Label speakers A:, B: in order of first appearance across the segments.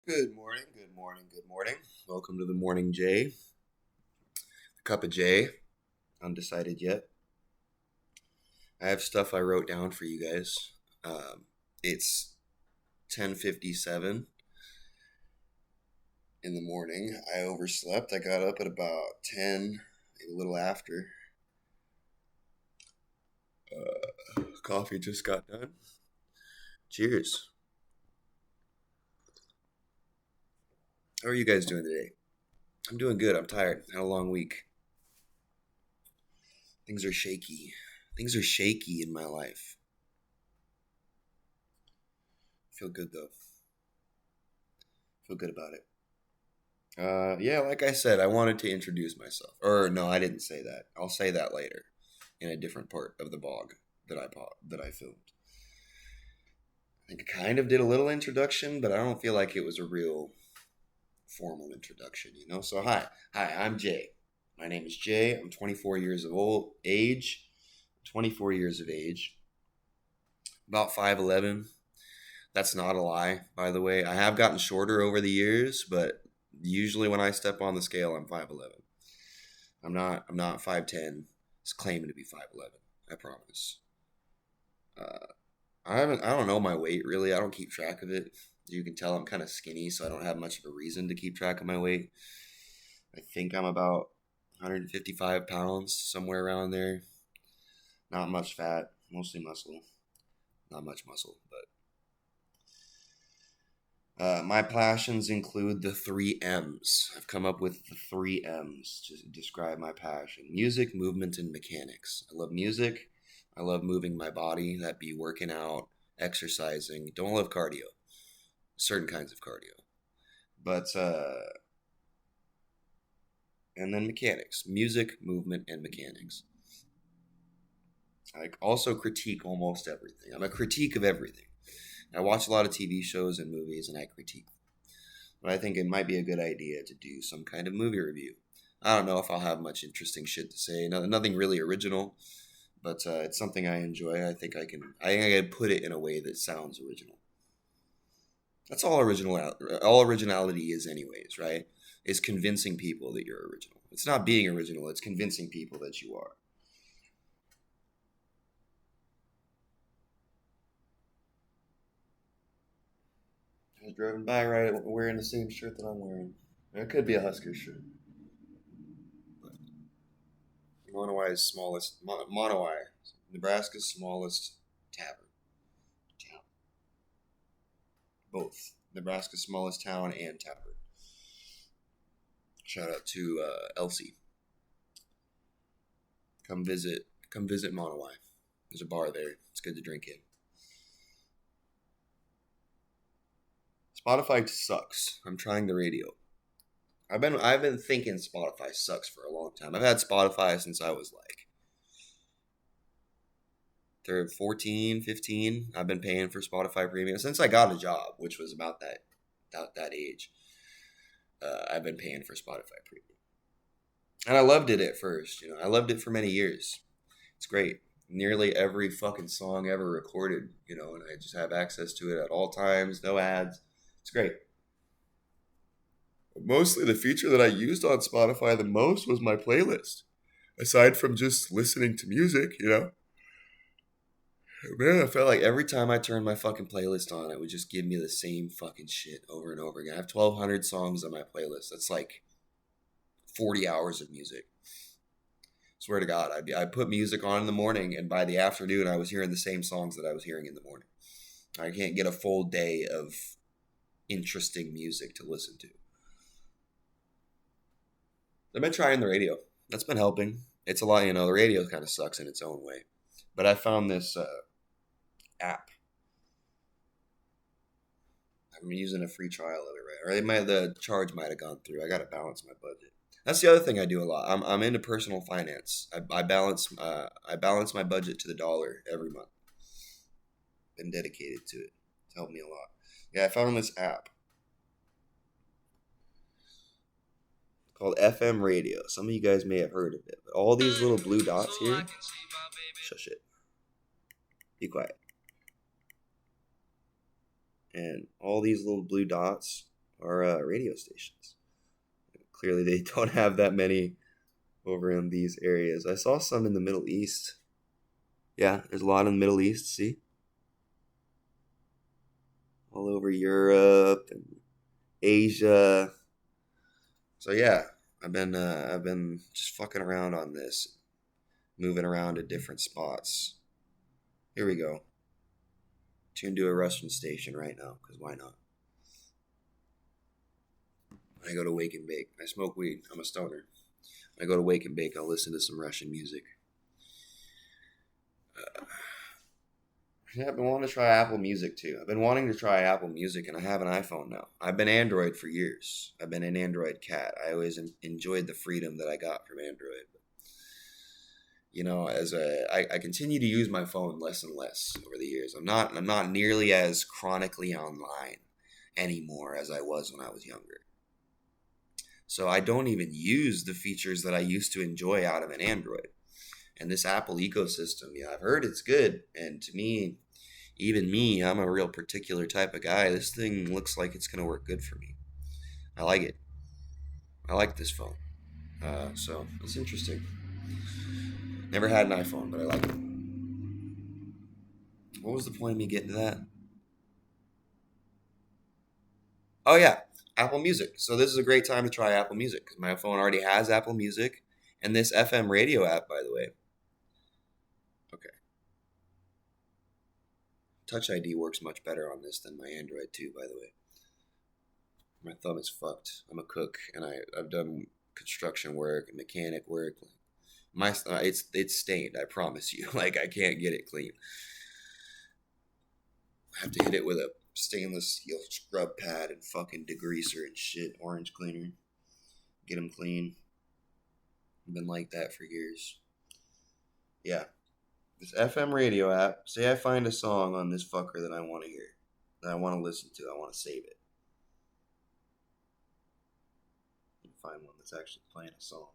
A: Good morning, good morning, good morning. Welcome to the Morning J. A cup of J. Undecided yet. I have stuff I wrote down for you guys. It's 10:57 in the morning. I overslept. I got up at about 10, maybe a little after. Coffee just got done. Cheers. How are you guys doing today? I'm doing good. I'm tired. Had a long week. Things are shaky. Things are shaky in my life. Feel good though. Feel good about it. Yeah, like I said, I wanted to introduce myself. Or no, I didn't say that. I'll say that later in a different part of the bog that I filmed. I think I kind of did a little introduction, but I don't feel like it was a real formal introduction. So hi, I'm Jay. My name is Jay. I'm 24 years of age. 24 years of age. About 5'11". That's not a lie, by the way. I have gotten shorter over the years, but usually when I step on the scale, I'm 5'11". I'm not 5'10". It's claiming to be 5'11". I promise. Uh, I don't know my weight really. I don't keep track of it. You can tell I'm kind of skinny, so I don't have much of a reason to keep track of my weight. I think I'm about 155 pounds, somewhere around there. Not much fat, mostly muscle. Not much muscle, but my passions include the three M's. I've come up with the three M's to describe my passion: music, movement, and mechanics. I love music. I love moving my body. That be working out, exercising. Don't love cardio. Certain kinds of cardio. But, and then mechanics: music, movement, and mechanics. I also critique almost everything. I'm a critique of everything. I watch a lot of TV shows and movies and I critique. But I think it might be a good idea to do some kind of movie review. I don't know if I'll have much interesting shit to say. Nothing really original, but it's something I enjoy. I think I can. I think I can put it in a way that sounds original. That's all original. All originality is, anyways, right? Is convincing people that you're original. It's not being original. It's convincing people that you are. I was driving by right wearing the same shirt that I'm wearing. It could be a Husker shirt. But Monoi's smallest. Monoi, Nebraska's smallest tavern. Town. Both Nebraska's smallest town and tavern. Shout out to Elsie. Come visit. Come visit Monoi. There's a bar there. It's good to drink in. Spotify sucks. I'm trying the radio. I've been thinking Spotify sucks for a long time. I've had Spotify since I was like 14, 15. I've been paying for Spotify Premium since I got a job, which was about that age. I've been paying for Spotify Premium, and I loved it at first. I loved it for many years. It's great. Nearly every fucking song ever recorded, and I just have access to it at all times, no ads. It's great. Mostly the feature that I used on Spotify the most was my playlist. Aside from just listening to music. Man, I felt like every time I turned my fucking playlist on, it would just give me the same fucking shit over and over again. I have 1,200 songs on my playlist. That's like 40 hours of music. Swear to God, I put music on in the morning, and by the afternoon, I was hearing the same songs that I was hearing in the morning. I can't get a full day of interesting music to listen to. I've been trying the radio. That's been helping. It's a lot, the radio kind of sucks in its own way. But I found this app. I'm using a free trial of it, right? Or the charge might have gone through. I got to balance my budget. That's the other thing I do a lot. I'm into personal finance. I balance my budget to the dollar every month. Been dedicated to it. It's helped me a lot. Yeah, I found this app called FM Radio. Some of you guys may have heard of it. But all these little blue dots here. Shush it. Be quiet. And all these little blue dots are radio stations. Clearly, they don't have that many over in these areas. I saw some in the Middle East. Yeah, there's a lot in the Middle East, see? All over Europe and Asia. So yeah, I've been just fucking around on this, moving around to different spots. Here we go. Tuned to a Russian station right now, because why not? When I go to Wake and Bake, I smoke weed. I'm a stoner. When I go to Wake and Bake, I'll listen to some Russian music. Yeah, I've been wanting to try Apple Music too. I've been wanting to try Apple Music, and I have an iPhone now. I've been Android for years. I've been an Android cat. I always enjoyed the freedom that I got from Android. You know, I continue to use my phone less and less over the years. I'm not nearly as chronically online anymore as I was when I was younger. So I don't even use the features that I used to enjoy out of an Android. And this Apple ecosystem, yeah, I've heard it's good. And to me, even me, I'm a real particular type of guy. This thing looks like it's going to work good for me. I like it. I like this phone. So it's interesting. Never had an iPhone, but I like it. What was the point of me getting to that? Oh, yeah. Apple Music. So this is a great time to try Apple Music because my phone already has Apple Music. And this FM radio app, by the way. Okay. Touch ID works much better on this than my Android too, by the way. My thumb is fucked. I'm a cook, and I've done construction work and mechanic work. It's stained. I promise you. Like I can't get it clean. I have to hit it with a stainless steel scrub pad and fucking degreaser and shit, orange cleaner. Get them clean. I've been like that for years. Yeah. This FM radio app, say I find a song on this fucker that I want to hear, that I want to listen to, I want to save it. Find one that's actually playing a song.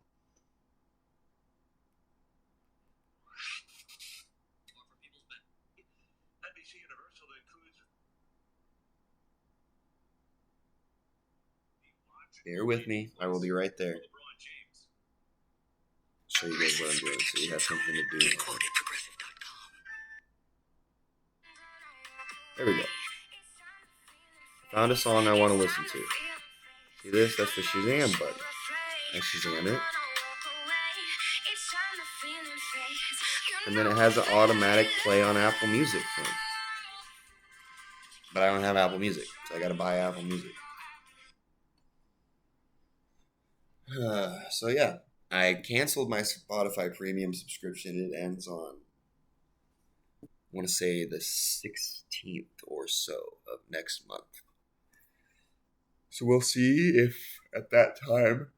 A: Bear with me. I will be right there. Show you guys what I'm doing so you have something to do. There we go. Found a song I want to listen to. See this? That's the Shazam button. I Shazam it. And then it has an automatic play on Apple Music thing. But I don't have Apple Music, so I gotta buy Apple Music. So yeah, I canceled my Spotify premium subscription. It ends on, I want to say the 16th or so of next month. So we'll see if at that time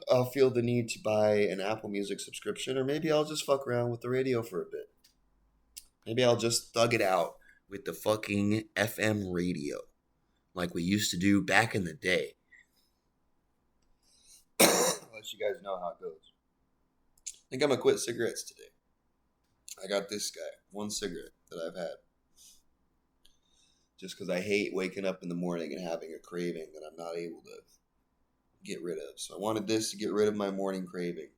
A: I'll feel the need to buy an Apple Music subscription, or maybe I'll just fuck around with the radio for a bit. Maybe I'll just thug it out with the fucking FM radio like we used to do back in the day. Let you guys know how it goes. I think I'm gonna quit cigarettes today. I got this guy, one cigarette that I've had. Just because I hate waking up in the morning and having a craving that I'm not able to get rid of. So I wanted this to get rid of my morning craving.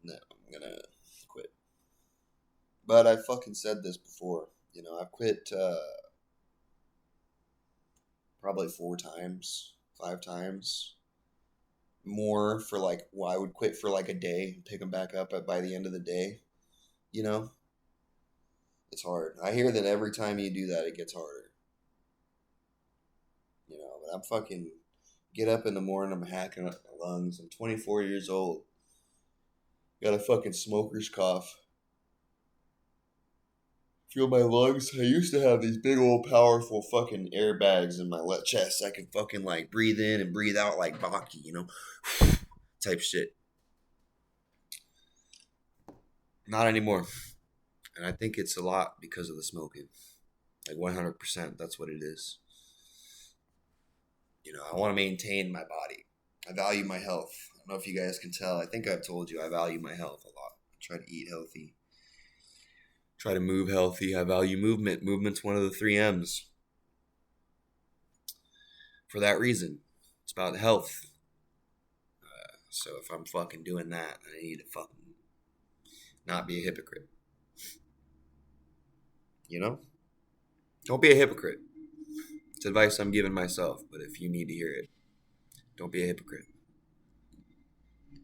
A: No, I'm gonna quit. But I fucking said this before. You know, I've quit probably 4 times, 5 times. More for like, well, I would quit for like a day and pick them back up by the end of the day. You know? It's hard. I hear that every time you do that, it gets harder. You know, but I'm fucking get up in the morning, I'm hacking up my lungs. I'm 24 years old. Got a fucking smoker's cough. Feel my lungs. I used to have these big old powerful fucking airbags in my left chest. I could fucking like breathe in and breathe out like Baki, you know? Type shit. Not anymore. And I think it's a lot because of the smoking. Like 100%, that's what it is. You know, I want to maintain my body. I value my health. I don't know if you guys can tell. I think I've told you I value my health a lot. I try to eat healthy. Try to move healthy. I value movement. Movement's one of the 3 M's. for that reason. It's about health. So if I'm fucking doing that, I need to fucking not be a hypocrite. You know? Don't be a hypocrite. It's advice I'm giving myself, but if you need to hear it, don't be a hypocrite.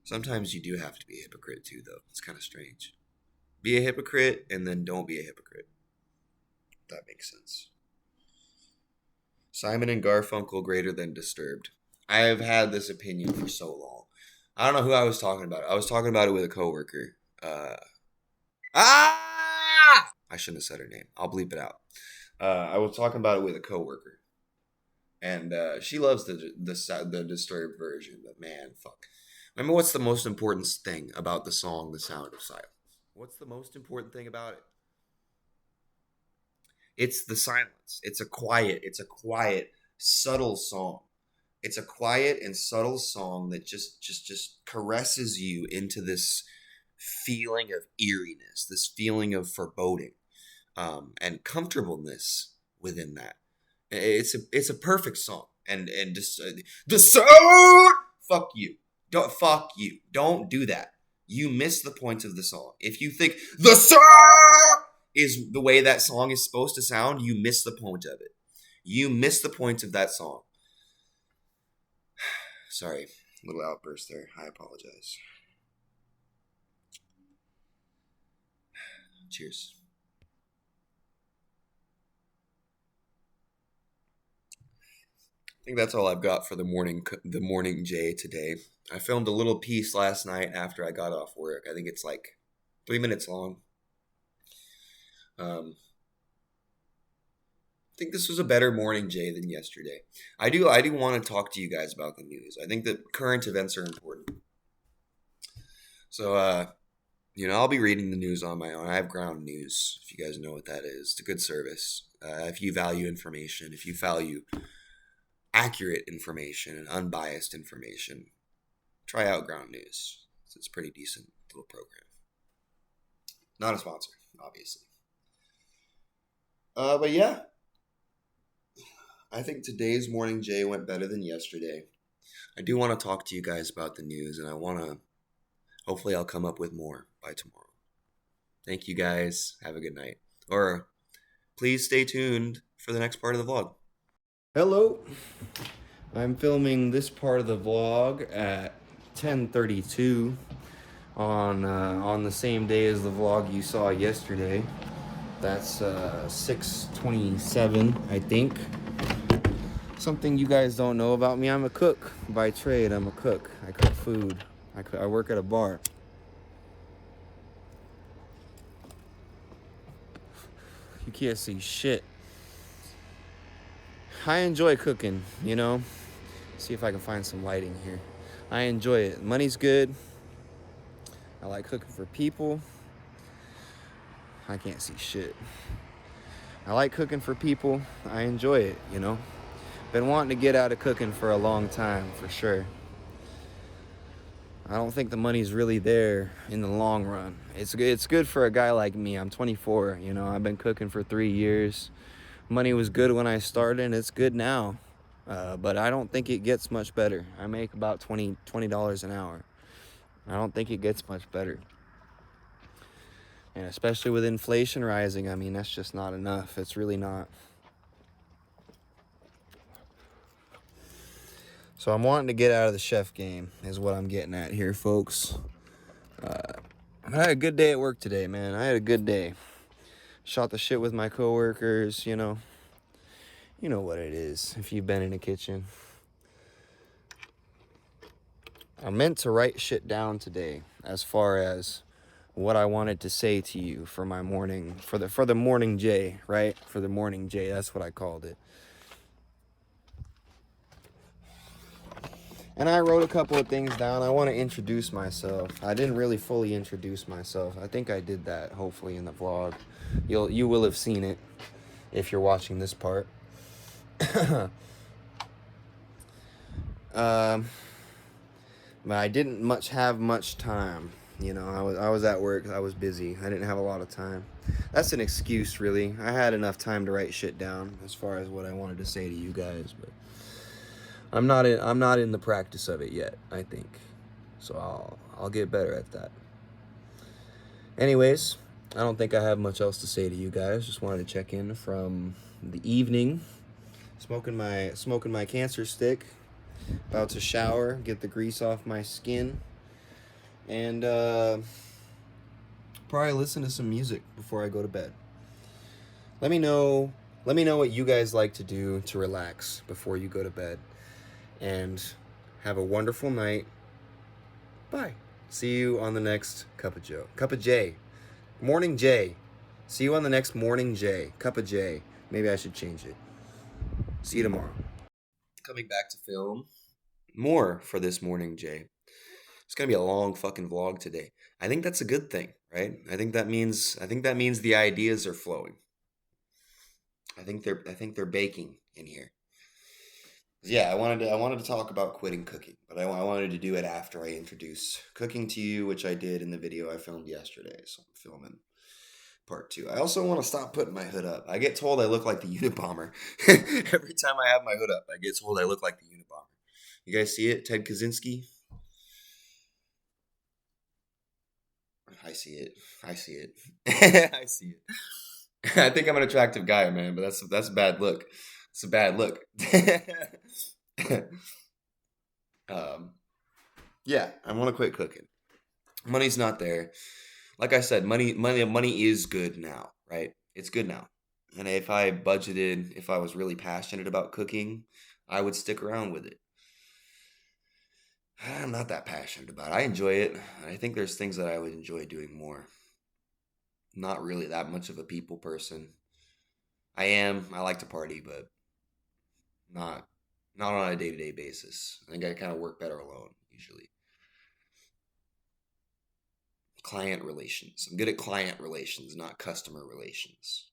A: Sometimes you do have to be a hypocrite too, though. It's kind of strange. Be a hypocrite and then don't be a hypocrite. That makes sense. Simon and Garfunkel greater than Disturbed. I have had this opinion for so long. I don't know who I was talking about. I was talking about it with a coworker. I shouldn't have said her name. I'll bleep it out. I was talking about it with a coworker, and she loves the Disturbed version. But man, fuck. Remember, what's the most important thing about the song "The Sound of Silence"? What's the most important thing about it? It's the silence. It's a quiet, subtle song. It's a quiet and subtle song that just caresses you into this feeling of eeriness, this feeling of foreboding, and comfortableness within that. It's a perfect song, and just the sound. Fuck you. Don't do that. You miss the point of the song. If you think the sound is the way that song is supposed to sound, you miss the point of it. You miss the point of that song. Sorry, little outburst there. I apologize. Cheers. I think that's all I've got for the morning J today. I filmed a little piece last night after I got off work. I think it's like 3 minutes long. I think this was a better morning J than yesterday. I do want to talk to you guys about the news. I think that current events are important. So, I'll be reading the news on my own. I have Ground News, if you guys know what that is. It's a good service. If you value information, if you value accurate information and unbiased information, try out Ground News. It's a pretty decent little program. Not a sponsor, obviously. But yeah, I think today's morning J went better than yesterday. I do want to talk to you guys about the news, and hopefully I'll come up with more by tomorrow. Thank you guys. Have a good night. Or please stay tuned for the next part of the vlog. Hello. I'm filming this part of the vlog at 10:32 on the same day as the vlog you saw yesterday. That's 6:27, I think. Something you guys don't know about me, I'm a cook by trade. I'm a cook. I cook food. I work at a bar. You can't see shit. I enjoy cooking, See if I can find some lighting here. I enjoy it. Money's good. I like cooking for people. I can't see shit. I like cooking for people. I enjoy it, Been wanting to get out of cooking for a long time, for sure. I don't think the money's really there in the long run. It's good for a guy like me. I'm 24, I've been cooking for 3 years. Money was good when I started, and it's good now. But I don't think it gets much better. I make about $20 an hour. I don't think it gets much better. And especially with inflation rising, that's just not enough. It's really not. So I'm wanting to get out of the chef game is what I'm getting at here, folks. I had a good day at work today, man. I had a good day. Shot the shit with my coworkers, You know what it is if you've been in a kitchen. I meant to write shit down today as far as what I wanted to say to you for my morning, for the morning J, right? For the morning J, that's what I called it. And I wrote a couple of things down. I want to introduce myself. I didn't really fully introduce myself. I think I did that, hopefully, in the vlog. You will have seen it if you're watching this part. But I didn't have much time. I was at work. I was busy. I didn't have a lot of time. That's an excuse, really. I had enough time to write shit down as far as what I wanted to say to you guys. But
B: I'm not in the practice of it yet, I think. So I'll get better at that. Anyways, I don't think I have much else to say to you guys. Just wanted to check in from the evening. Smoking my cancer stick. About to shower, get the grease off my skin, and probably listen to some music before I go to bed. Let me know. Let me know what you guys like to do to relax before you go to bed. And have a wonderful night. Bye. See you on the next Cup of Joe. Cup of J. Morning J. See you on the next Morning J. Cup of J. Maybe I should change it. See you tomorrow. Coming back to film. More for this Morning J. It's gonna be a long fucking vlog today. I think that's a good thing, right? I think that means the ideas are flowing. I think they're baking in here. Yeah, I wanted to talk about quitting cooking, but I wanted to do it after I introduce cooking to you, which I did in the video I filmed yesterday. So I'm filming part two. I also want to stop putting my hood up. I get told I look like the Unabomber every time I have my hood up. I get told I look like the Unabomber. You guys see it, Ted Kaczynski? I see it. I see it. I see it. I think I'm an attractive guy, man, but that's a bad look. It's a bad look. um, yeah, I want to quit cooking. Money's not there. Like I said, money is good now, right? It's good now. And if I was really passionate about cooking, I would stick around with it. I'm not that passionate about it. I enjoy it. I think there's things that I would enjoy doing more. Not really that much of a people person. I am. I like to party, but not not on a day-to-day basis. I think I kind of work better alone usually. Client relations. I'm good at client relations, not customer relations.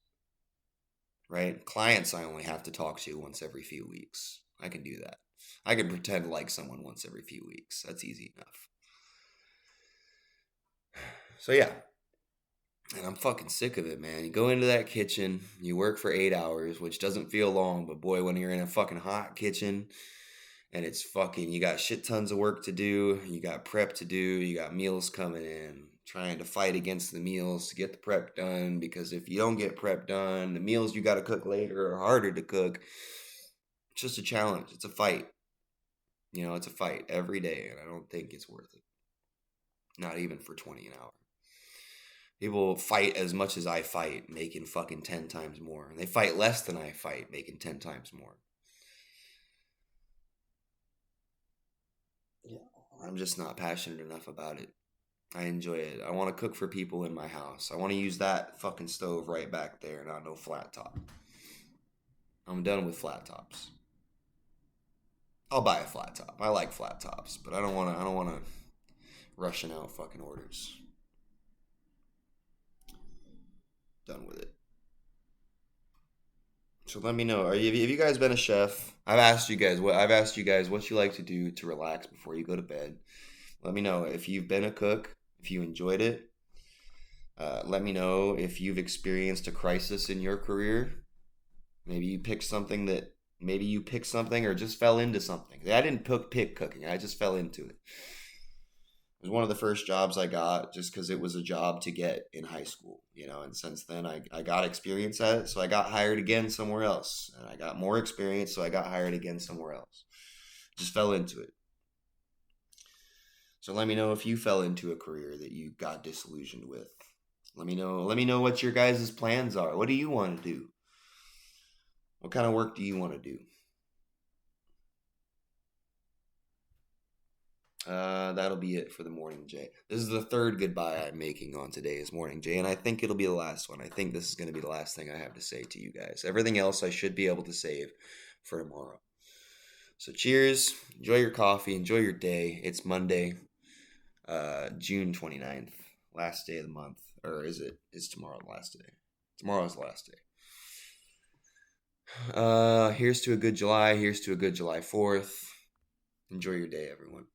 B: Right? Clients I only have to talk to once every few weeks. I can do that. I can pretend to like someone once every few weeks. That's easy enough. So yeah, and I'm fucking sick of it, man. You go into that kitchen, you work for 8 hours, which doesn't feel long, but boy, when you're in a fucking hot kitchen and it's fucking, you got shit tons of work to do, you got prep to do, you got meals coming in, trying to fight against the meals to get the prep done, because if you don't get prep done, the meals you got to cook later are harder to cook. It's just a challenge. It's a fight. It's a fight every day, and I don't think it's worth it. Not even for 20 an hour. People fight as much as I fight, making fucking 10 times more. And they fight less than I fight, making 10 times more. Yeah. I'm just not passionate enough about it. I enjoy it. I want to cook for people in my house. I want to use that fucking stove right back there, not no flat top. I'm done with flat tops. I'll buy a flat top. I like flat tops, but I don't want to rushing out fucking orders. Done with it. So let me know. Have you guys been a chef? I've asked you guys what you like to do to relax before you go to bed. Let me know if you've been a cook, if you enjoyed it. Let me know if you've experienced a crisis in your career. Maybe you picked something that maybe you picked something or just fell into something. I didn't pick cooking. I just fell into it. It was one of the first jobs I got just because it was a job to get in high school, and since then I got experience at it, so I got hired again somewhere else. And I got more experience, so I got hired again somewhere else. Just fell into it. So let me know if you fell into a career that you got disillusioned with. Let me know what your guys' plans are. What do you want to do? What kind of work do you want to do? That'll be it for the Morning Jay. This is the third goodbye I'm making on today's Morning Jay, and I think it'll be the last one. I think this is going to be the last thing I have to say to you guys. Everything else I should be able to save for tomorrow. So cheers. Enjoy your coffee. Enjoy your day. It's Monday, June 29th. Last day of the month. Or is it? Is tomorrow the last day? Tomorrow's the last day. Here's to a good July. Here's to a good July 4th. Enjoy your day, everyone.